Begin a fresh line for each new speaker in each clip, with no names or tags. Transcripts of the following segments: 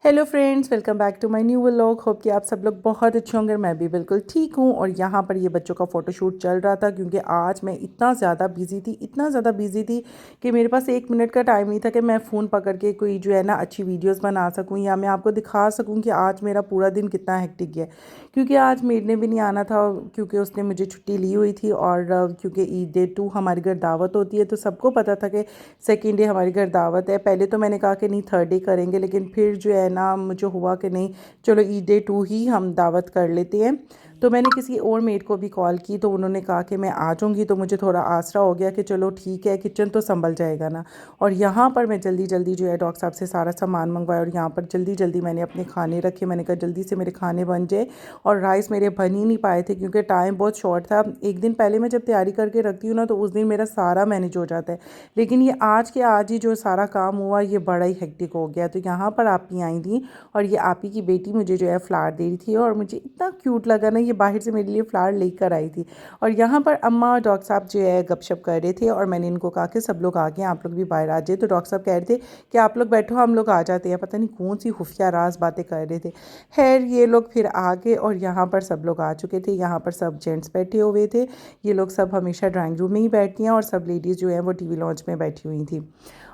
Hello friends, welcome back to my new vlog. Hope कि आप सब लोग बहुत अच्छे होंगे। मैं भी बिल्कुल ठीक हूँ। और यहाँ पर ये बच्चों का फ़ोटोशूट चल रहा था क्योंकि आज मैं इतना ज़्यादा बिज़ी थी कि मेरे पास 1 मिनट का टाइम नहीं था कि मैं फ़ोन पकड़ के कोई जो है ना अच्छी वीडियोस बना सकूँ या मैं आपको दिखा सकूँ कि आज मेरा पूरा दिन कितना हेक्टिक गया। क्योंकि आज मेड ने भी नहीं आना था क्योंकि उसने मुझे छुट्टी ली हुई थी। और क्योंकि ईद डे 2 हमारे घर दावत होती है तो सबको पता था कि सेकेंड डे हमारे घर दावत है। पहले तो मैंने कहा कि नहीं, थर्ड डे करेंगे, लेकिन फिर जो है ना मुझे हुआ कि नहीं, चलो ईद डे 2 ही हम दावत कर लेते हैं। तो मैंने किसी और मेड को भी कॉल की तो उन्होंने कहा कि मैं आ जाऊँगी। तो मुझे थोड़ा आसरा हो गया कि चलो ठीक है, किचन तो संभल जाएगा ना। और यहाँ पर मैं जल्दी जल्दी जो है डॉक्टर साहब से सारा सामान मंगवाया और यहाँ पर जल्दी जल्दी मैंने अपने खाने रखे। मैंने कहा जल्दी से मेरे खाने बन जाए। और राइस मेरे बन ही नहीं पाए थे क्योंकि टाइम बहुत शॉर्ट था। एक दिन पहले मैं जब तैयारी करके रखती हूँ ना तो उस दिन मेरा सारा मैनेज हो जाता है, लेकिन ये आज के आज ही जो सारा काम हुआ ये बड़ा ही हेक्टिक हो गया। तो यहाँ पर आप ही आई थी और ये आप ही की बेटी मुझे जो है फ्लावर दे रही थी और मुझे इतना क्यूट लगा ना, ये बाहर से मेरे लिए फ्लावर लेकर आई थी। और यहाँ पर अम्मा और डॉक्टर साहब जो है गपशप कर रहे थे और मैंने इनको कहा कि सब लोग आ गए, आप लोग भी बाहर आ जाए। तो डॉक्टर साहब कह रहे थे कि आप लोग बैठो, हम लोग आ जाते हैं। पता नहीं कौन सी खुफिया राज बातें कर रहे थे। खैर ये लोग फिर आ गए और यहाँ पर सब लोग आ चुके थे। यहाँ पर सब जेंट्स बैठे हुए थे। ये लोग सब हमेशा ड्राइंग रूम में ही बैठती हैं और सब लेडीज़ जो हैं वो टीवी लॉन्च में बैठी हुई थी।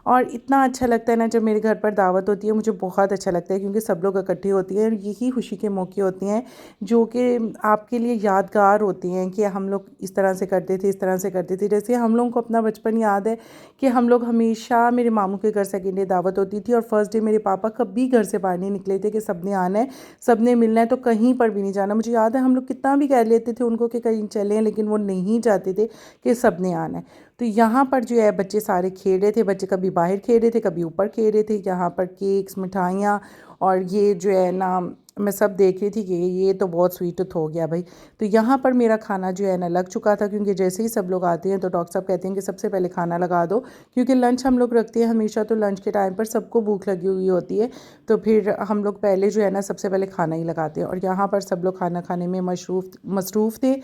और इतना अच्छा लगता है ना जब मेरे घर पर दावत होती है, मुझे बहुत अच्छा लगता है क्योंकि सब लोग इकट्ठे होती हैं और यही खुशी के मौके होते हैं जो कि आपके लिए यादगार होते हैं कि हम लोग इस तरह से करते थे, इस तरह से करते थे। जैसे हम लोगों को अपना बचपन याद है कि हम लोग हमेशा, मेरे मामू के घर सेकेंड डे दावत होती थी और फर्स्ट डे मेरे पापा कभी घर से बाहर नहीं निकले थे कि सब ने आना है, सब ने मिलना है, तो कहीं पर भी नहीं जाना। मुझे याद है हम लोग कितना भी कह लेते थे उनको कि कहीं चलें, लेकिन वो नहीं चाहते थे कि सब ने आना है। तो यहाँ पर जो है बच्चे सारे खेल रहे थे। बच्चे कभी बाहर खेल रहे थे, कभी ऊपर खेल रहे थे। यहाँ पर केक्स, मिठाइयाँ और ये जो है ना, मैं सब देख रही थी कि ये तो बहुत स्वीट हो गया भाई। तो यहाँ पर मेरा खाना जो है ना लग चुका था क्योंकि जैसे ही सब लोग आते हैं तो डॉक्टर साहब कहते हैं कि सबसे पहले खाना लगा दो, क्योंकि लंच हम लोग रखते हैं हमेशा, तो लंच के टाइम पर सबको भूख लगी हुई होती है। तो फिर हम लोग पहले जो है ना सबसे पहले खाना ही लगाते हैं। और यहाँ पर सब लोग खाना खाने में मसरूफ़ थे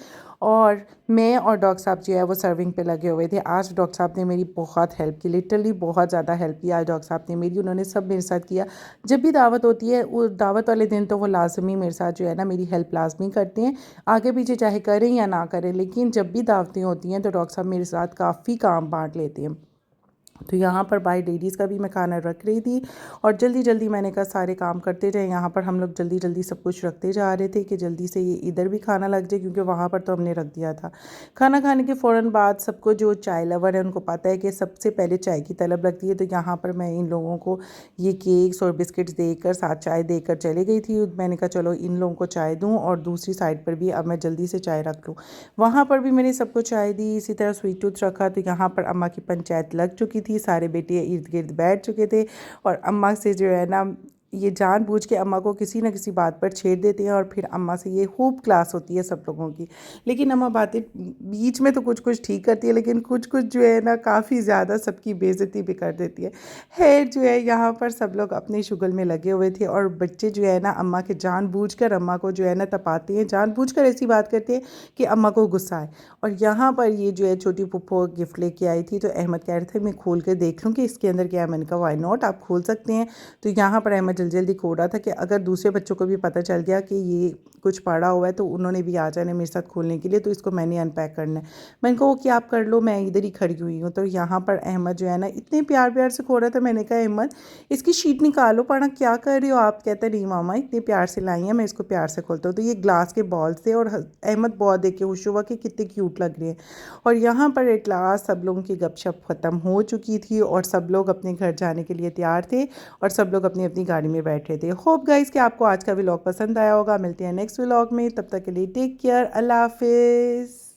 और मैं और डॉक्टर साहब जो है वो सर्विंग पे लगे हुए थे। आज डॉक्टर साहब ने मेरी बहुत हेल्प की, लिटरली बहुत ज़्यादा हेल्प किया आज डॉक्टर साहब ने मेरी। उन्होंने सब मेरे साथ किया। जब भी दावत होती है वो दावत वाले दिन तो वो लाजमी मेरे साथ जो है ना मेरी हेल्प लाजमी करते हैं, आगे पीछे चाहे करें या ना करें। लेकिन जब भी दावतें होती हैं तो डॉक्टर साहब मेरे साथ काफ़ी काम बांट लेते हैं। तो यहाँ पर बाय लेडीज़ का भी मैं खाना रख रही थी और जल्दी जल्दी मैंने कहा सारे काम करते जाए। यहाँ पर हम लोग जल्दी जल्दी सब कुछ रखते जा रहे थे कि जल्दी से ये इधर भी खाना लग जाए, क्योंकि वहाँ पर तो हमने रख दिया था। खाना खाने के फ़ौरन बाद सबको, जो चाय लवर है उनको पता है कि सबसे पहले चाय की तलब लगती है। तो यहाँ पर मैं इन लोगों को ये केक्स और बिस्किट्स देकर साथ चाय देकर चली गई थी। मैंने कहा चलो इन लोगों को चाय दूँ और दूसरी साइड पर भी अब मैं जल्दी से चाय रख लूँ। वहाँ पर भी मैंने सबको चाय दी। इसी तरह स्वीट टूथ रखा। तो यहाँ पर अम्मा की पंचायत लग चुकी थी, सारे बेटे इर्द गिर्द बैठ चुके थे और अम्मा से जो है ना, ये जानबूझ के अम्मा को किसी न किसी बात पर छेड़ देते हैं और फिर अम्मा से ये खूब क्लास होती है सब लोगों की। लेकिन अम्मा बातें बीच में तो कुछ कुछ ठीक करती है, लेकिन कुछ कुछ जो है ना काफ़ी ज़्यादा सबकी बेइज्जती भी कर देती है। खैर जो है यहाँ पर सब लोग अपने शुगल में लगे हुए थे और बच्चे जो है ना अम्मा के जानबूझकर अम्मा को जो है ना तपाते हैं, जानबूझकर ऐसी बात करते हैं कि अम्मा को गुस्सा आए। और यहाँ पर ये जो है छोटी पुप्पो गिफ्ट लेके आई थी तो अहमद कह रहे थे मैं खोल के देख लूँ कि इसके अंदर क्या है। मैंने कहा व्हाई नॉट, आप खोल सकते हैं। तो यहाँ पर अहमद जल्दी जल्दी खोल रहा था कि अगर दूसरे बच्चों को भी पता चल गया कि ये कुछ पड़ा हुआ है तो उन्होंने भी आ जाना मेरे साथ खोलने के लिए, तो इसको मैंने अनपैक करना है। मैंने कहा ओके आप कर लो, मैं इधर ही खड़ी हुई हूँ। तो यहाँ पर अहमद जो है ना इतने प्यार प्यार से खोल रहा था। मैंने कहा अहमद इसकी शीट निकालो, पढ़ा क्या कर रही हो आप। कहता नहीं मामा इतने प्यार से लाई है, मैं इसको प्यार से खोलता हूँ। तो ये ग्लास के बॉल्स थे और अहमद बहुत देख के खुश हुआ कि कितने क्यूट लग रहे हैं। और यहाँ पर एट लास्ट सब लोगों की गपशप ख़त्म हो चुकी थी और सब लोग अपने घर जाने के लिए तैयार थे और सब लोग अपनी अपनी गाड़ी में बैठे थे। होप गाइस कि आपको आज का व्लॉग पसंद आया होगा। मिलते हैं नेक्स्ट व्लॉग में, तब तक के लिए टेक केयर, अल्लाह हाफिज़।